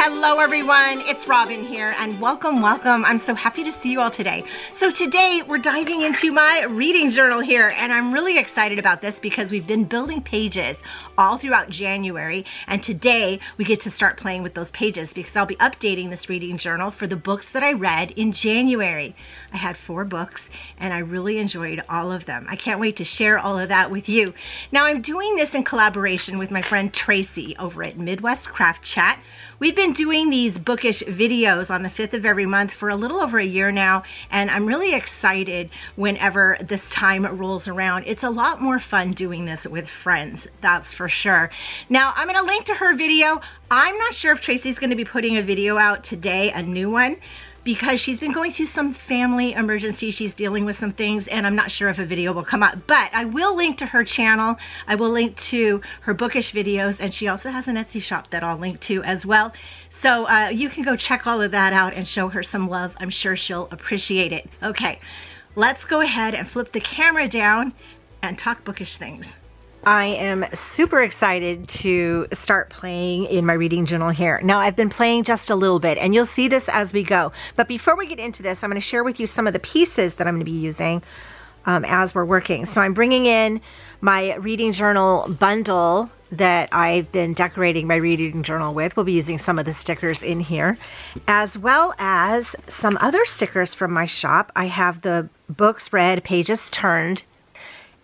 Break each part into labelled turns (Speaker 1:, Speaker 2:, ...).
Speaker 1: Hello everyone, it's Robin here and welcome. I'm so happy to see you all today. So today we're diving into my reading journal here and I'm really excited about this because we've been building pages all throughout January and today we get to start playing with those pages because I'll be updating this reading journal for the books that I read in January. I had 4 books and I really enjoyed all of them. I can't wait to share all of that with you. Now I'm doing this in collaboration with my friend Tracie over at Midwest Craft Chat. We've been doing these bookish videos on the 5th of every month for a little over a year now, and I'm really excited whenever this time rolls around. It's a lot more fun doing this with friends, that's for sure. Now, I'm going to link to her video. I'm not sure if Tracie's going to be putting a video out today, a new one, because she's been going through some family emergency. She's dealing with some things and I'm not sure if a video will come up, but I will link to her channel. I will link to her bookish videos and she also has an Etsy shop that I'll link to as well. So you can go check all of that out and show her some love. I'm sure she'll appreciate it. Okay, let's go ahead and flip the camera down and talk bookish things. I am super excited to start playing in my reading journal here. Now I've been playing just a little bit and you'll see this as we go. But before we get into this, I'm going to share with you some of the pieces that I'm going to be using as we're working. So I'm bringing in my reading journal bundle that I've been decorating my reading journal with. We'll be using some of the stickers in here, as well as some other stickers from my shop. I have the books read, pages turned.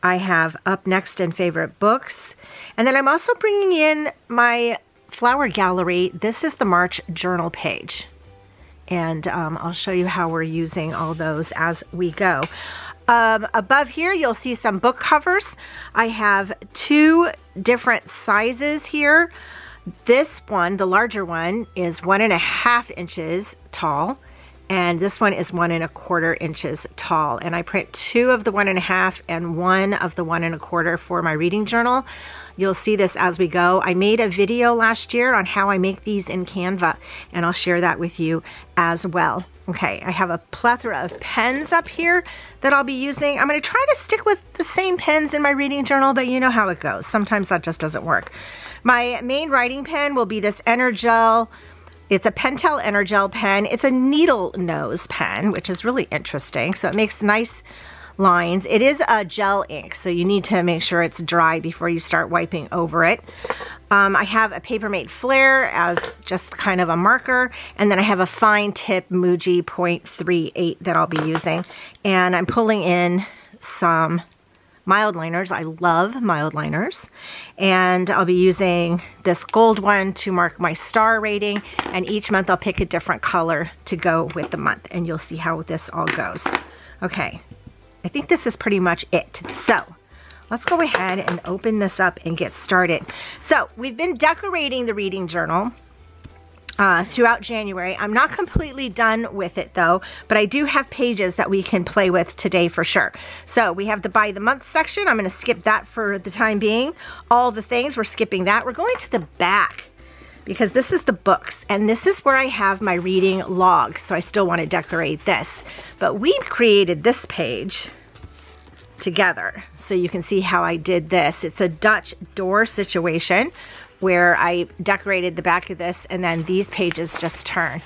Speaker 1: I have up next and favorite books. And then I'm also bringing in my flower gallery. This is the March journal page. And I'll show you how we're using all those as we go. Above here, you'll see some book covers. I have 2 different sizes here. This one, the larger one, is 1.5 inches tall. And this one is 1.25 inches tall. And I print 2 of the 1.5 and 1 of the 1.25 for my reading journal. You'll see this as we go. I made a video last year on how I make these in Canva, and I'll share that with you as well. Okay, I have a plethora of pens up here that I'll be using. I'm going to try to stick with the same pens in my reading journal, but you know how it goes. Sometimes that just doesn't work. My main writing pen will be this Energel. It's a Pentel Energel pen. It's a needle nose pen, which is really interesting. So it makes nice lines. It is a gel ink, so you need to make sure it's dry before you start wiping over it. I have a Papermate Flare as just kind of a marker, and then I have a fine tip Muji 0.38 that I'll be using. And I'm pulling in some mild liners. I love mild liners. And I'll be using this gold one to mark my star rating. And each month I'll pick a different color to go with the month. And you'll see how this all goes. Okay, I think this is pretty much it. So let's go ahead and open this up and get started. So we've been decorating the reading journal throughout January. I'm not completely done with it though, but I do have pages that we can play with today for sure. So we have the by the month section. I'm going to skip that for the time being. All the things, we're skipping that. We're going to the back because this is the books and this is where I have my reading log. So I still want to decorate this, but we created this page together so you can see how I did this. It's a Dutch door situation where I decorated the back of this and then these pages just turn.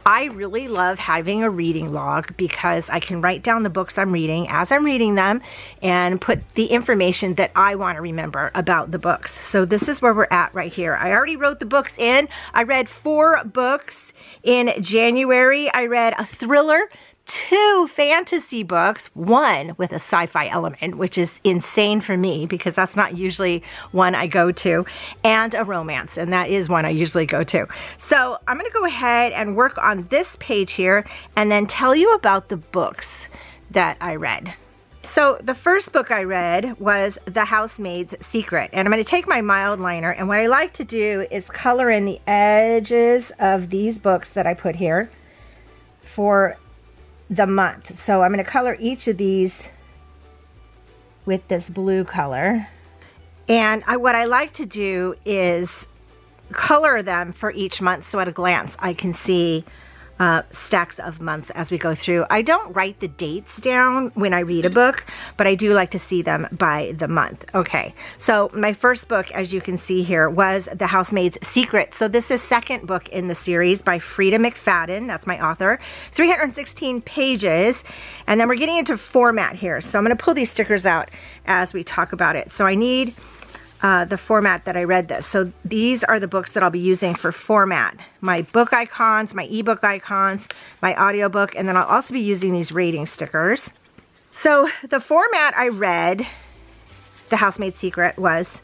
Speaker 1: I really love having a reading log because I can write down the books I'm reading as I'm reading them and put the information that I want to remember about the books. So this is where we're at right here. I already wrote the books in. I read 4 books in January. I read a thriller, 2 fantasy books, 1 with a sci-fi element, which is insane for me because that's not usually one I go to, and a romance, and that is one I usually go to. So I'm going to go ahead and work on this page here and then tell you about the books that I read. So the first book I read was The Housemaid's Secret, and I'm going to take my mild liner, and what I like to do is color in the edges of these books that I put here for the month. So I'm going to color each of these with this blue color. And what I like to do is color them for each month so at a glance I can see stacks of months as we go through. I don't write the dates down when I read a book, but I do like to see them by the month. Okay, so my first book, as you can see here, was The Housemaid's Secret. So this is second book in the series by Frida McFadden. That's my author. 316 pages. And then we're getting into format here. So I'm going to pull these stickers out as we talk about it. So I need the format that I read this. So these are the books that I'll be using for format. My book icons, my ebook icons, my audiobook, and then I'll also be using these rating stickers. So the format I read, The Housemaid's Secret, was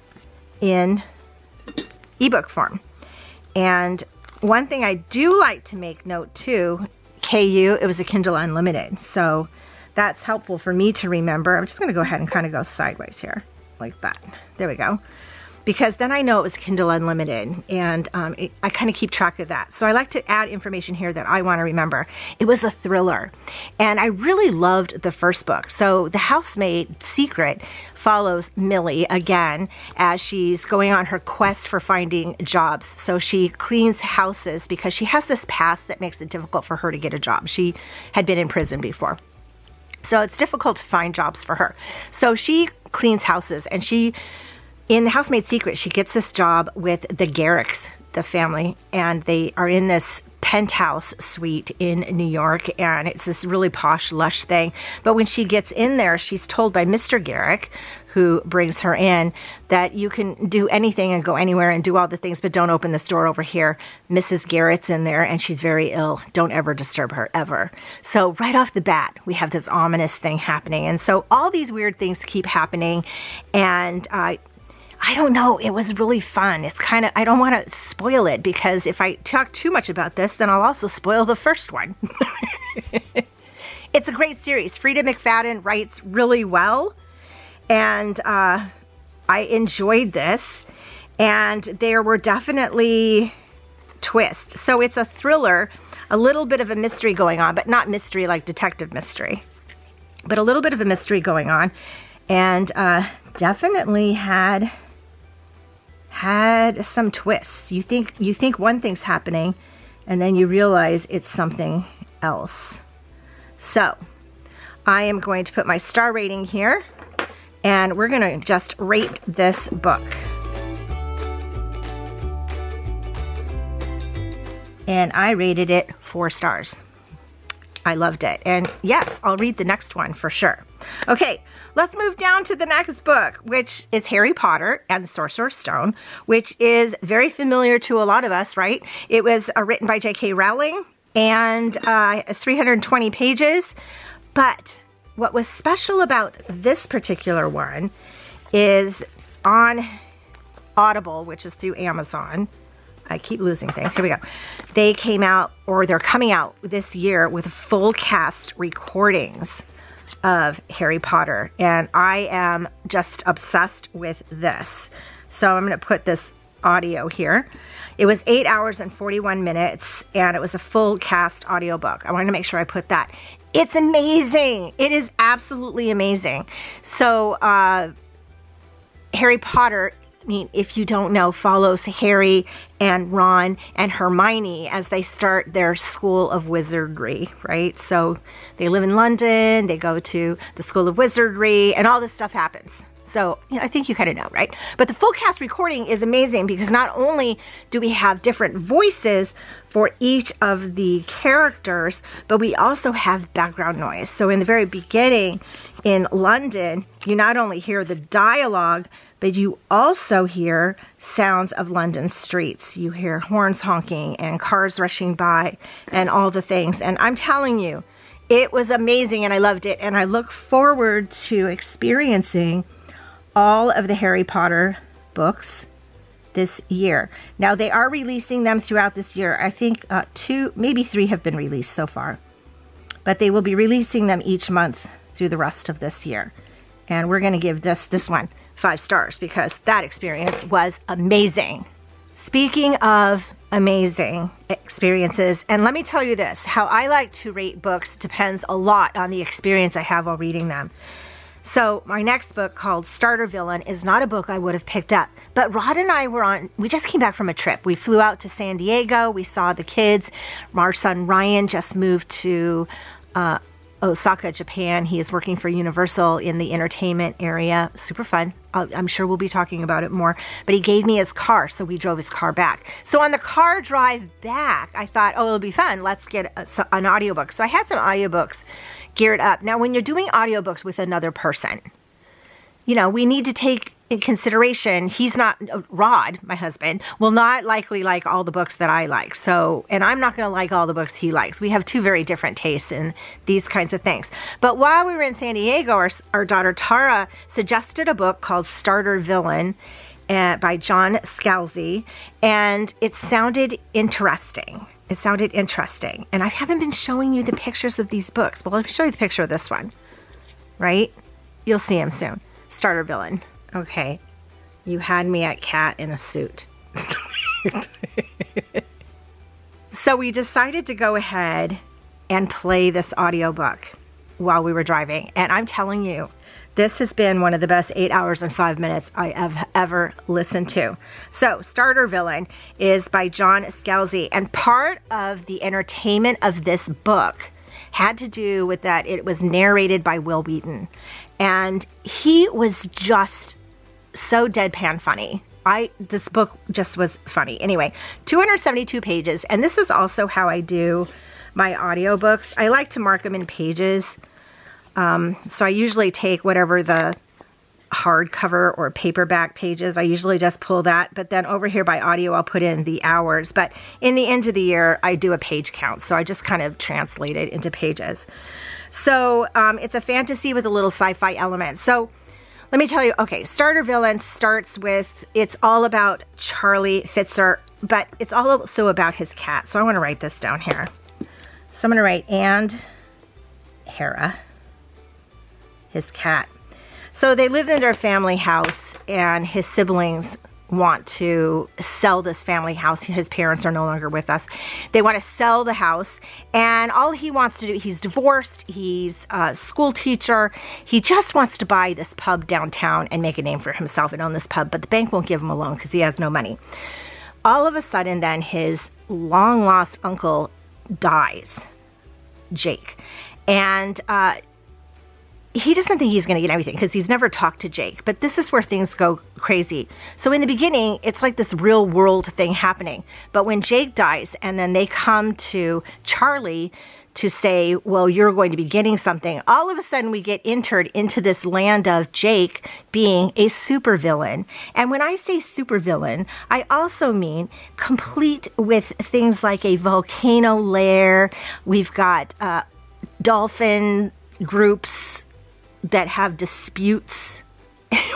Speaker 1: in ebook form. And one thing I do like to make note too, KU, it was a Kindle Unlimited. So that's helpful for me to remember. I'm just going to go ahead and kind of go sideways here. Like that. There we go. Because then I know it was Kindle Unlimited, and I kind of keep track of that. So I like to add information here that I want to remember. It was a thriller, and I really loved the first book. So The Housemaid's Secret follows Millie again as she's going on her quest for finding jobs. So she cleans houses because she has this past that makes it difficult for her to get a job. She had been in prison before. So it's difficult to find jobs for her. So she cleans houses, and in The Housemaid's Secret, she gets this job with the Garricks, the family, and they are in this penthouse suite in New York, and it's this really posh, lush thing. But when she gets in there, she's told by Mr. Garrick, who brings her in, that you can do anything and go anywhere and do all the things, but don't open this door over here. Mrs. Garrett's in there, and she's very ill. Don't ever disturb her, ever. So right off the bat, we have this ominous thing happening. And so all these weird things keep happening, and I don't know, it was really fun. It's kind of, I don't want to spoil it, because if I talk too much about this, then I'll also spoil the first one. It's a great series. Frida McFadden writes really well, and I enjoyed this, and there were definitely twists. So it's a thriller, a little bit of a mystery going on, but not mystery like detective mystery, but a little bit of a mystery going on, and definitely had some twists. You think one thing's happening, and then you realize it's something else. So I am going to put my star rating here, and we're going to just rate this book. And I rated it 4 stars. I loved it. And yes, I'll read the next one for sure. Okay, let's move down to the next book, which is Harry Potter and the Sorcerer's Stone, which is very familiar to a lot of us, right? It was written by J.K. Rowling, and it's 320 pages. But what was special about this particular one is on Audible, which is through Amazon. I keep losing things. Here we go. They came out, or they're coming out this year with full cast recordings of Harry Potter. And I am just obsessed with this. So I'm going to put this audio here. It was 8 hours and 41 minutes, and it was a full cast audiobook. I wanted to make sure I put that. It's amazing. It is absolutely amazing. So Harry Potter, I mean, if you don't know, follows Harry and Ron and Hermione as they start their school of wizardry, right? So they live in London, they go to the school of wizardry, and all this stuff happens. So, I think you kind of know, right? But the full cast recording is amazing because not only do we have different voices for each of the characters, but we also have background noise. So in the very beginning in London, you not only hear the dialogue, but you also hear sounds of London streets. You hear horns honking and cars rushing by and all the things. And I'm telling you, it was amazing and I loved it. And I look forward to experiencing all of the Harry Potter books this year. Now they are releasing them throughout this year. I think 2, maybe 3 have been released so far. But they will be releasing them each month through the rest of this year. And we're going to give this one 5 stars because that experience was amazing. Speaking of amazing experiences, and let me tell you this, how I like to rate books depends a lot on the experience I have while reading them. So my next book, called Starter Villain, is not a book I would have picked up. But Rod and I we just came back from a trip. We flew out to San Diego. We saw the kids. Our son Ryan just moved to Osaka, Japan. He is working for Universal in the entertainment area. Super fun. I'm sure we'll be talking about it more. But he gave me his car, so we drove his car back. So on the car drive back, I thought, oh, it'll be fun. Let's get an audiobook. So I had some audiobooks geared up. Now, when you're doing audiobooks with another person, you know, we need to take in consideration, he's not, Rod, my husband, will not likely like all the books that I like. So, and I'm not going to like all the books he likes. We have two very different tastes in these kinds of things. But while we were in San Diego, our daughter Tara suggested a book called Starter Villain by John Scalzi, and it sounded interesting. And I haven't been showing you the pictures of these books. Well, let me show you the picture of this one, right? You'll see him soon. Starter Villain. Okay. You had me at cat in a suit. So we decided to go ahead and play this audiobook while we were driving. And I'm telling you, this has been one of the best 8 hours and 5 minutes I have ever listened to. So, Starter Villain is by John Scalzi. And part of the entertainment of this book had to do with that it was narrated by Will Wheaton. And he was just so deadpan funny. This book just was funny. Anyway, 272 pages. And this is also how I do my audiobooks. I like to mark them in pages. So I usually take whatever the hardcover or paperback pages. I usually just pull that. But then over here by audio, I'll put in the hours. But in the end of the year, I do a page count. So I just kind of translate it into pages. So it's a fantasy with a little sci-fi element. So let me tell you, okay, Starter Villain starts with, it's all about Charlie Fitzer, but it's also about his cat. So I want to write this down here. So I'm going to write, and Hera, his cat. So they lived in their family house, and his siblings want to sell this family house. His parents are no longer with us. They want to sell the house, and all he wants to do, he's divorced, he's a school teacher, he just wants to buy this pub downtown and make a name for himself and own this pub, but the bank won't give him a loan because he has no money. All of a sudden then his long lost uncle dies, Jake, and he doesn't think he's going to get everything because he's never talked to Jake. But this is where things go crazy. So in the beginning, it's like this real world thing happening. But when Jake dies and then they come to Charlie to say, well, you're going to be getting something, all of a sudden we get entered into this land of Jake being a supervillain. And when I say supervillain, I also mean complete with things like a volcano lair. We've got dolphin groups that have disputes.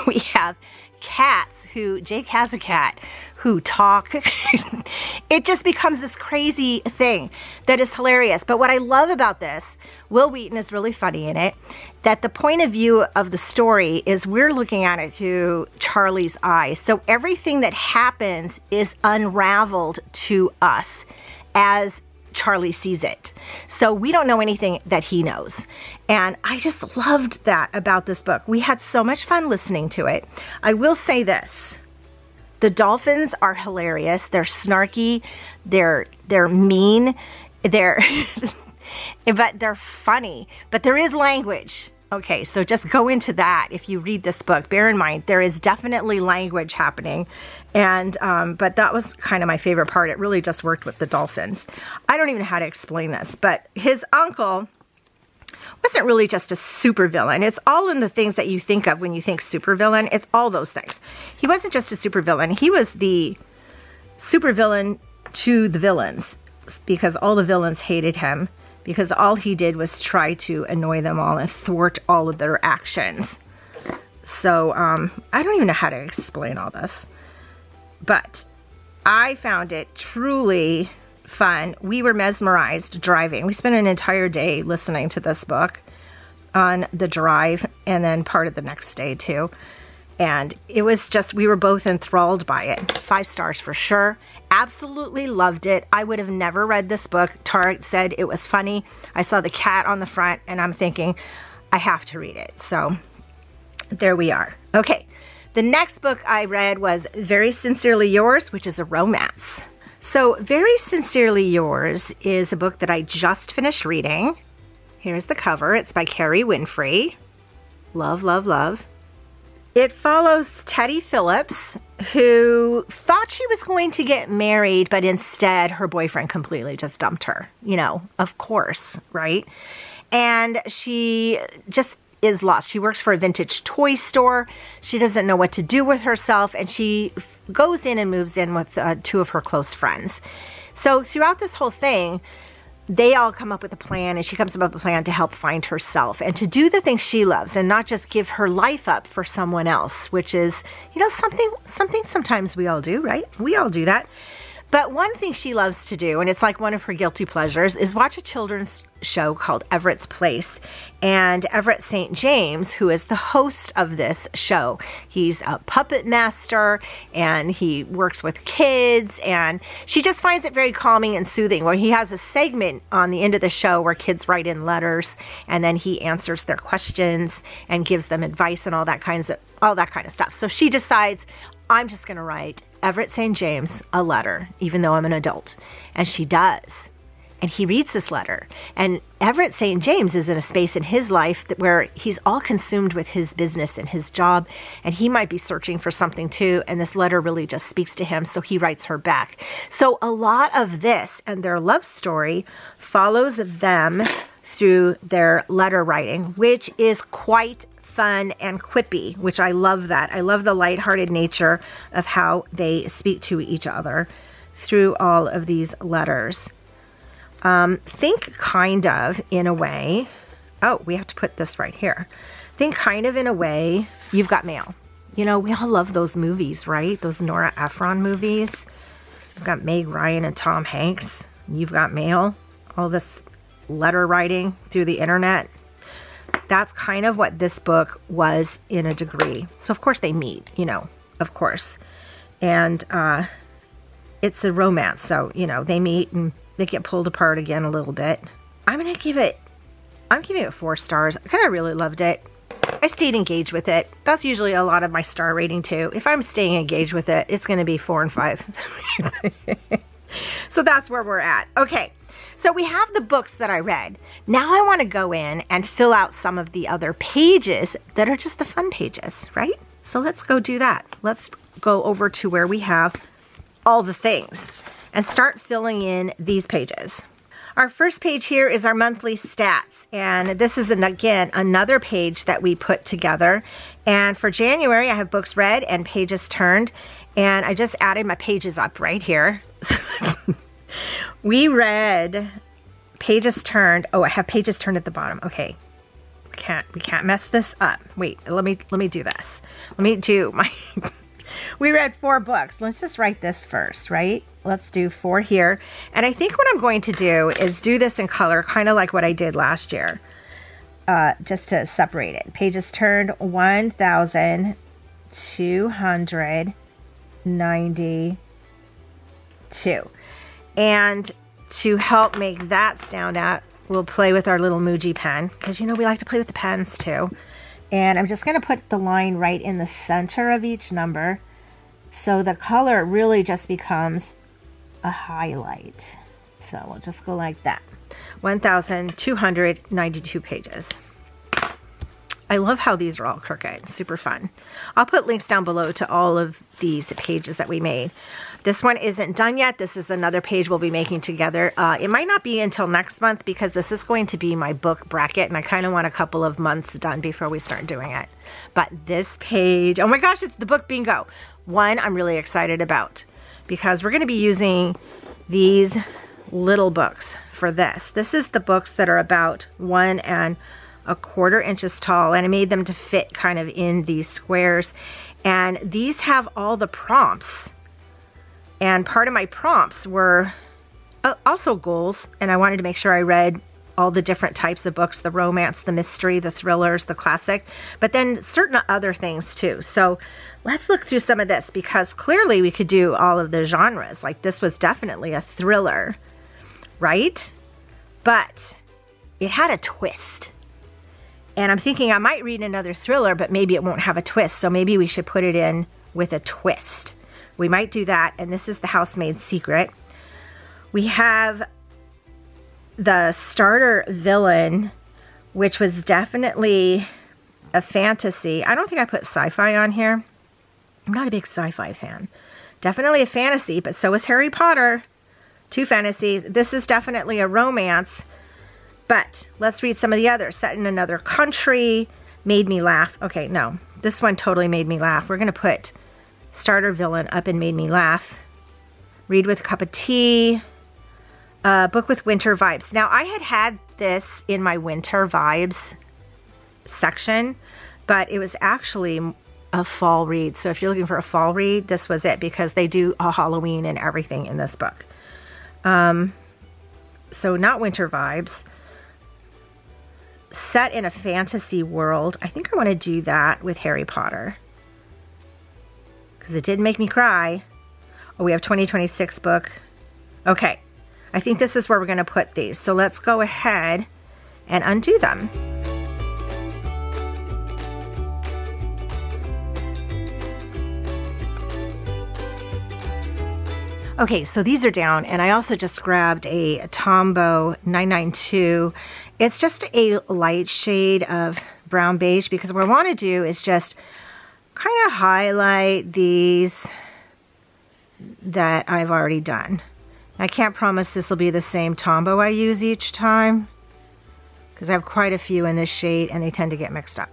Speaker 1: We have cats Jake has a cat, who talk. It just becomes this crazy thing that is hilarious. But what I love about this, Will Wheaton is really funny in it, that the point of view of the story is we're looking at it through Charlie's eyes. So everything that happens is unraveled to us as Charlie sees it. So we don't know anything that he knows. And I just loved that about this book. We had so much fun listening to it. I will say this. The dolphins are hilarious. They're snarky. They're mean. But they're funny. But there is language. Okay, so just go into that if you read this book. Bear in mind, there is definitely language happening. And but that was kind of my favorite part. It really just worked with the dolphins. I don't even know how to explain this, but his uncle wasn't really just a supervillain. It's all in the things that you think of when you think supervillain. It's all those things. He wasn't just a supervillain. He was the supervillain to the villains because all the villains hated him because all he did was try to annoy them all and thwart all of their actions. So I don't even know how to explain all this. But I found it truly fun. We were mesmerized driving. We spent an entire day listening to this book on the drive and then part of the next day too. And it was just, we were both enthralled by it. 5 stars for sure. Absolutely loved it. I would have never read this book. Tara said it was funny. I saw the cat on the front and I'm thinking, I have to read it. So there we are. Okay, the next book I read was Very Sincerely Yours, which is a romance. So Very Sincerely Yours is a book that I just finished reading. Here's the cover. It's by Carrie Winfrey. Love, love, love. It follows Teddy Phillips, who thought she was going to get married, but instead her boyfriend completely just dumped her. You know, of course, right? And she just is lost. She works for a vintage toy store. She doesn't know what to do with herself, and she goes in and moves in with two of her close friends. So throughout this whole thing, they all come up with a plan, and she comes up with a plan to help find herself and to do the things she loves and not just give her life up for someone else, which is, you know, something sometimes we all do, right? We all do that. But one thing she loves to do, and it's like one of her guilty pleasures, is watch a children's show called Everett's Place. And Everett St. James, who is the host of this show, he's a puppet master and he works with kids, and she just finds it very calming and soothing, where he has a segment on the end of the show where kids write in letters and then he answers their questions and gives them advice and all that kind of stuff. So she decides, I'm just going to write Everett St. James a letter, even though I'm an adult. And she does. And he reads this letter. And Everett St. James is in a space in his life where he's all consumed with his business and his job. And he might be searching for something too. And this letter really just speaks to him. So he writes her back. So a lot of this and their love story follows them through their letter writing, which is quite fun and quippy, which I love that. I love the lighthearted nature of how they speak to each other through all of these letters. Think kind of in a way, oh, we have to put this right here. Think kind of in a way, You've Got Mail. You know, we all love those movies, right? Those Nora Ephron movies. You've got Meg Ryan and Tom Hanks. You've Got Mail. All this letter writing through the internet. That's kind of what this book was in a degree. So, of course, they meet, you know, of course. And it's a romance. So, you know, they meet and they get pulled apart again a little bit. I'm giving it 4 stars. I kind of really loved it. I stayed engaged with it. That's usually a lot of my star rating, too. If I'm staying engaged with it, it's going to be 4 and 5. So that's where we're at. Okay. So we have the books that I read. Now I want to go in and fill out some of the other pages that are just the fun pages, right? So let's go do that. Let's go over to where we have all the things and start filling in these pages. Our first page here is our monthly stats. And this is, again, another page that we put together. And for January, I have books read and pages turned. And I just added my pages up right here. We read pages turned. Oh, I have pages turned at the bottom. Okay. We can't mess this up. Wait, let me do this. Let me do my we read 4 books. Let's just write this first, right? Let's do 4 here. And I think what I'm going to do is do this in color, kind of like what I did last year. Just to separate it. Pages turned 1,292. And to help make that stand out, we'll play with our little Muji pen, because you know we like to play with the pens too. And I'm just going to put the line right in the center of each number, so the color really just becomes a highlight. So we'll just go like that. 1,292 pages. I love how these are all crooked. Super fun. I'll put links down below to all of these pages that we made. This one isn't done yet. This is another page we'll be making together. It might not be until next month, because this is going to be my book bracket, and I kind of want a couple of months done before we start doing it. But this page, oh my gosh, it's the book bingo. One I'm really excited about, because we're going to be using these little books for this. This is the books that are about 1 1/4 inches tall, and I made them to fit kind of in these squares. And these have all the prompts. And part of my prompts were also goals, and I wanted to make sure I read all the different types of books, the romance, the mystery, the thrillers, the classic, but then certain other things too. So let's look through some of this, because clearly we could do all of the genres. Like this was definitely a thriller, right? But it had a twist. And I'm thinking I might read another thriller, but maybe it won't have a twist. So maybe we should put it in with a twist. We might do that. And this is The Housemaid's Secret. We have the starter villain, which was definitely a fantasy. I don't think I put sci-fi on here. I'm not a big sci-fi fan. Definitely a fantasy, but so is Harry Potter. 2 fantasies. This is definitely a romance. But let's read some of the others. Set in Another Country, made me laugh. Okay, no. This one totally made me laugh. We're going to put starter villain up and made me laugh. Read with a Cup of Tea. Book with winter vibes. Now, I had this in my winter vibes section, but it was actually a fall read. So if you're looking for a fall read, this was it, because they do a Halloween and everything in this book. So not winter vibes. Set in a fantasy world. I think I want to do that with Harry Potter, because it did make me cry. Oh, we have 2026 book. Okay. I think this is where we're going to put these. So let's go ahead and undo them. Okay, so these are down, and I also just grabbed a Tombow 992. It's just a light shade of brown beige, because what I want to do is just kind of highlight these that I've already done. I can't promise this will be the same Tombow I use each time, because I have quite a few in this shade and they tend to get mixed up.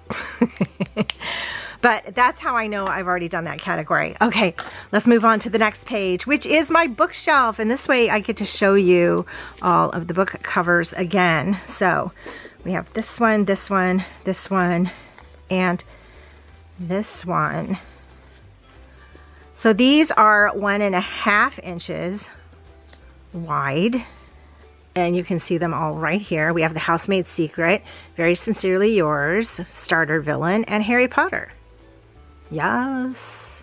Speaker 1: But that's how I know I've already done that category. Okay, let's move on to the next page, which is my bookshelf. And this way I get to show you all of the book covers again. So we have this one, this one, this one, and this one. So these are 1.5 inches wide, and you can see them all right here. We have The Housemaid's Secret, Very Sincerely Yours, Starter Villain, and Harry Potter. Yes.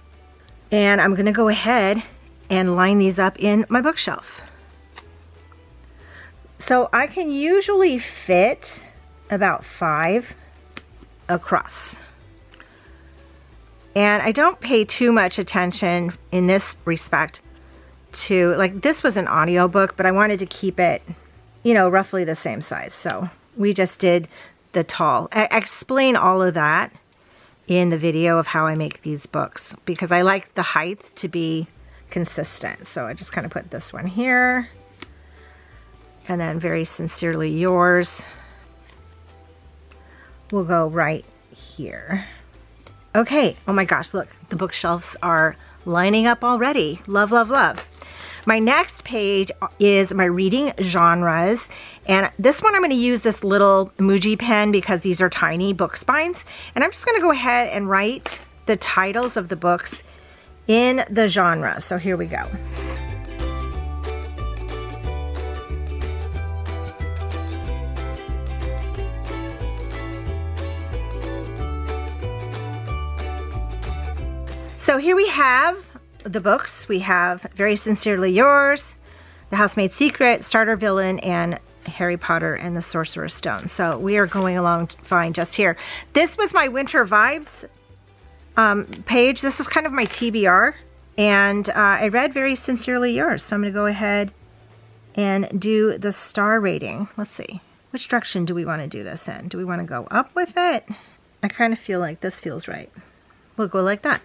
Speaker 1: And I'm gonna go ahead and line these up in my bookshelf. So I can usually fit about 5 across. And I don't pay too much attention in this respect to, like, this was an audiobook, but I wanted to keep it, you know, roughly the same size. So we just did the tall. I explain all of that in the video of how I make these books, because I like the height to be consistent. So I just kind of put this one here, and then Very Sincerely Yours will go right here. Okay, oh my gosh, look, the bookshelves are lining up already. Love, love, love. My next page is my reading genres, and this one I'm going to use this little emoji pen because these are tiny book spines, and I'm just going to go ahead and write the titles of the books in the genre. So here we go. So here we have the books. We have Very Sincerely Yours, The Housemaid's Secret, Starter Villain, and Harry Potter and the Sorcerer's Stone. So we are going along fine just here. This was my Winter Vibes page. This is kind of my TBR, and I read Very Sincerely Yours. So I'm going to go ahead and do the star rating. Let's see. Which direction do we want to do this in? Do we want to go up with it? I kind of feel like this feels right. We'll go like that.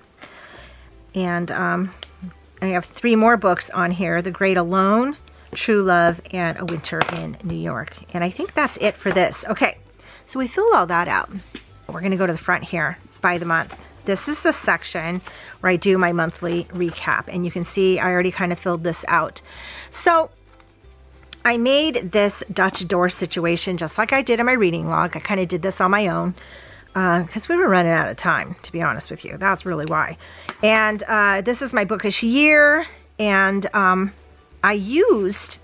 Speaker 1: And I have 3 more books on here: The Great Alone, True Love, and A Winter in New York. And I think that's it for this. Okay, so we filled all that out. We're going to go to the front here, by the month. This is the section where I do my monthly recap. And you can see I already kind of filled this out. So I made this Dutch door situation just like I did in my reading log. I kind of did this on my own, because we were running out of time, to be honest with you. That's really why. And this is my bookish year, and I used,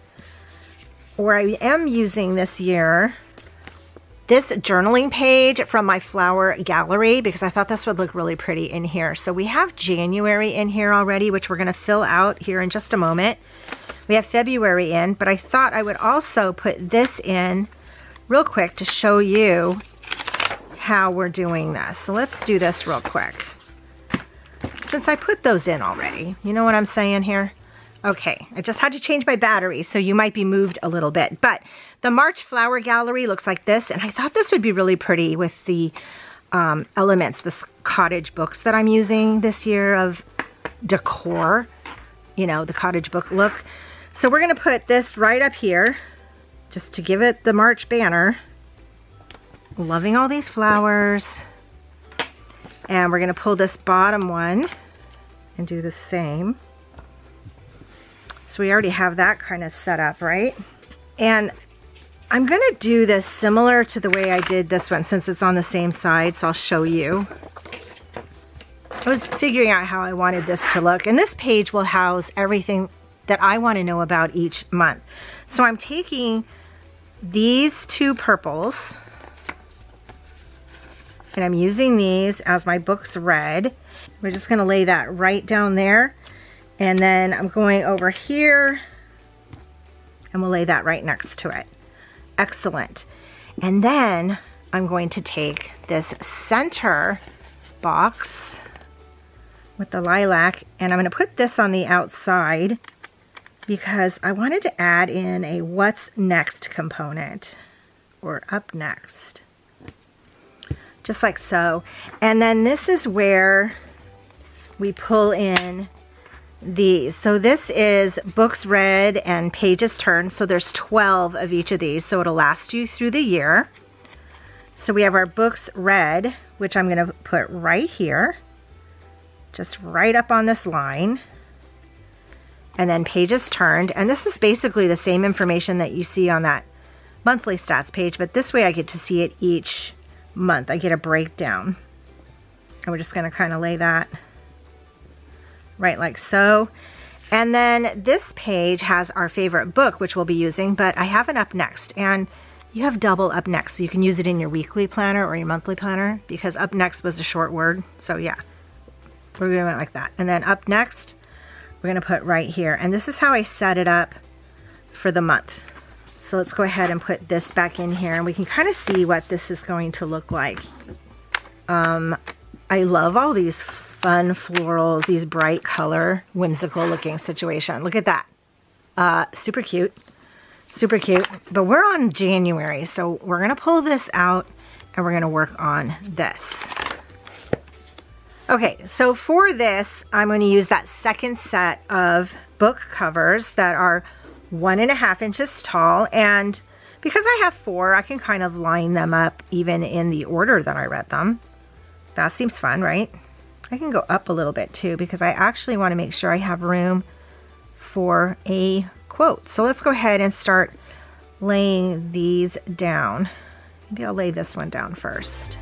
Speaker 1: or I am using this year, this journaling page from my flower gallery, because I thought this would look really pretty in here. So we have January in here already, which we're going to fill out here in just a moment. We have February in, but I thought I would also put this in real quick to show you how we're doing this. So let's do this real quick. Since I put those in already, you know what I'm saying here? Okay, I just had to change my battery, so you might be moved a little bit. But the March Flower Gallery looks like this, and I thought this would be really pretty with the elements, this cottage books that I'm using this year of decor, you know, the cottage book look. So we're gonna put this right up here, just to give it the March banner. Loving all these flowers. And we're gonna pull this bottom one and do the same. So we already have that kind of set up, right? And I'm gonna do this similar to the way I did this one since it's on the same side, so I'll show you. I was figuring out how I wanted this to look, and this page will house everything that I want to know about each month. So I'm taking these two purples, and I'm using these as my books read. We're just gonna lay that right down there. And then I'm going over here and we'll lay that right next to it. Excellent. And then I'm going to take this center box with the lilac and I'm going to put this on the outside because I wanted to add in a what's next component or up next. Just like so. And then this is where we pull in these. So this is books read and pages turned. So there's 12 of each of these. So it'll last you through the year. So we have our books read, which I'm going to put right here, just right up on this line. And then pages turned. And this is basically the same information that you see on that monthly stats page, but this way I get to see it each month. I get a breakdown. And we're just going to kind of lay that right like so. And then this page has our favorite book, which we'll be using, but I have an up next, and you have double up next, so you can use it in your weekly planner or your monthly planner because up next was a short word. So yeah, we're doing it like that. And then up next, we're gonna put right here. And this is how I set it up for the month. So let's go ahead and put this back in here and we can kind of see what this is going to look like. I love all these fun florals, these bright color, whimsical looking situation. Look at that. Super cute. Super cute. But we're on January, so we're going to pull this out and we're going to work on this. Okay, so for this, I'm going to use that second set of book covers that are 1.5 inches tall. And because I have 4, I can kind of line them up even in the order that I read them. That seems fun, right? I can go up a little bit too because I actually want to make sure I have room for a quote. So let's go ahead and start laying these down. Maybe I'll lay this one down first.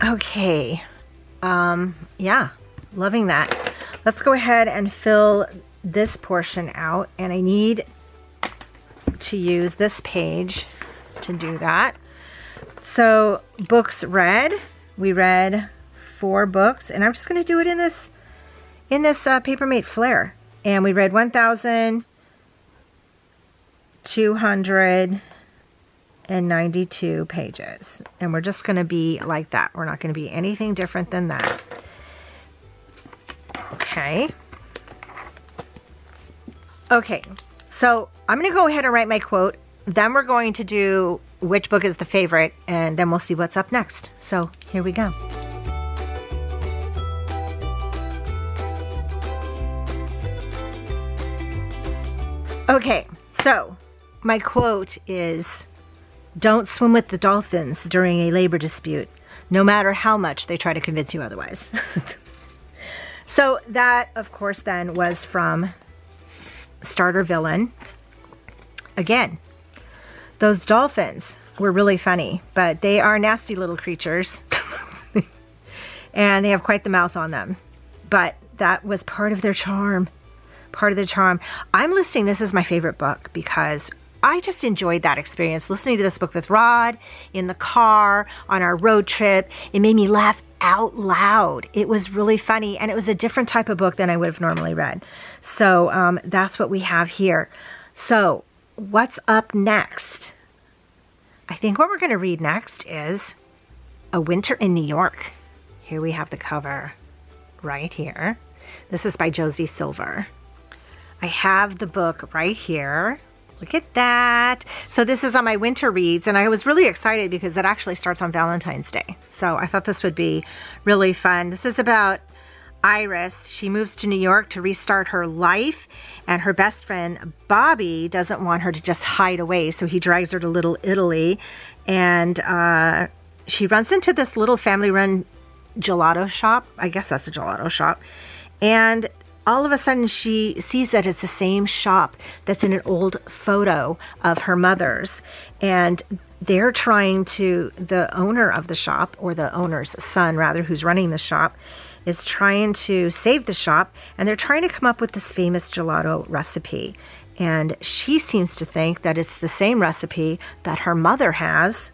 Speaker 1: Okay, yeah, loving that. Let's go ahead and fill this portion out, and I need to use this page to do that. So books read, we read 4 books, and I'm just going to do it in this Papermate Flare, and we read 1,292 pages, and we're just going to be like that. We're not going to be anything different than that. Okay. Okay, so I'm going to go ahead and write my quote. Then we're going to do which book is the favorite, and then we'll see what's up next. So here we go. Okay, so my quote is, "Don't swim with the dolphins during a labor dispute, no matter how much they try to convince you otherwise." So that, of course, then was from Starter Villain. Again, those dolphins were really funny, but they are nasty little creatures. And they have quite the mouth on them. But that was part of their charm. Part of the charm. I'm listing this as my favorite book because I just enjoyed that experience listening to this book with Rod in the car on our road trip. It made me laugh out loud. It was really funny, and it was a different type of book than I would have normally read. So that's what we have here. So what's up next? I think what we're going to read next is A Winter in New York. Here we have the cover right here. This is by Josie Silver. I have the book right here. Look at that. So this is on my winter reads, and I was really excited because it actually starts on Valentine's Day. So I thought this would be really fun. This is about Iris. She moves to New York to restart her life, and her best friend Bobby doesn't want her to just hide away, so he drags her to Little Italy, and she runs into this little family-run gelato shop. I guess that's a gelato shop. And all of a sudden she sees that it's the same shop that's in an old photo of her mother's. And they're trying to, the owner of the shop, or the owner's son rather, who's running the shop, is trying to save the shop. And they're trying to come up with this famous gelato recipe. And she seems to think that it's the same recipe that her mother has.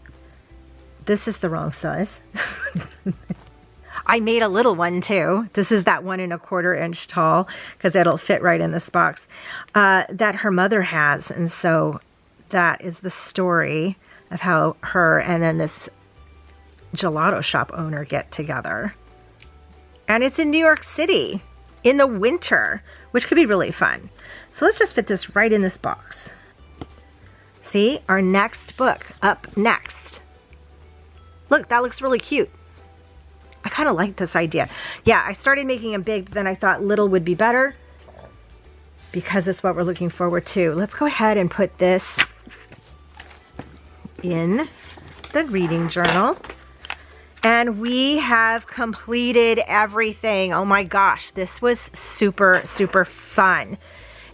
Speaker 1: This is the wrong size. I made a little one too. This is that 1 1/4 inch tall, because it'll fit right in this box, that her mother has. And so that is the story of how her and then this gelato shop owner get together. And it's in New York City in the winter, which could be really fun. So let's just fit this right in this box. See, our next book up next. Look, that looks really cute. I kind of like this idea. Yeah, I started making them big, but then I thought little would be better because it's what we're looking forward to. Let's go ahead and put this in the reading journal. And we have completed everything. Oh my gosh, this was super, super fun.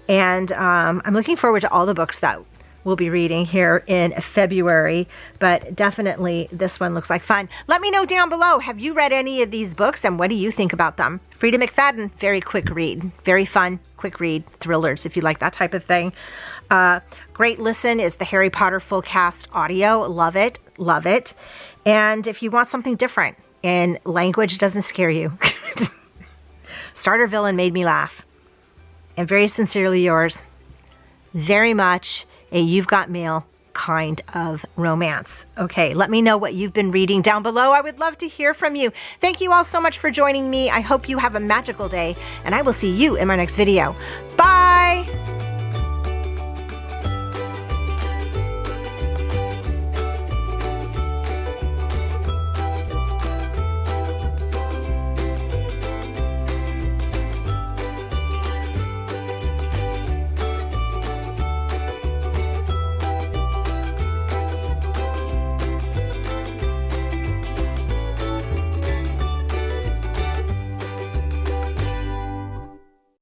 Speaker 1: And I'm looking forward to all the books that we'll be reading here in February, but definitely this one looks like fun. Let me know down below, have you read any of these books and what do you think about them? Frida McFadden, very quick read, very fun, quick read, thrillers if you like that type of thing. Great listen is the Harry Potter full cast audio. Love it, love it. And if you want something different and language doesn't scare you, Starter Villain made me laugh. And very sincerely yours, very much a You've Got Mail kind of romance. Okay, let me know what you've been reading down below. I would love to hear from you. Thank you all so much for joining me. I hope you have a magical day, and I will see you in my next video. Bye!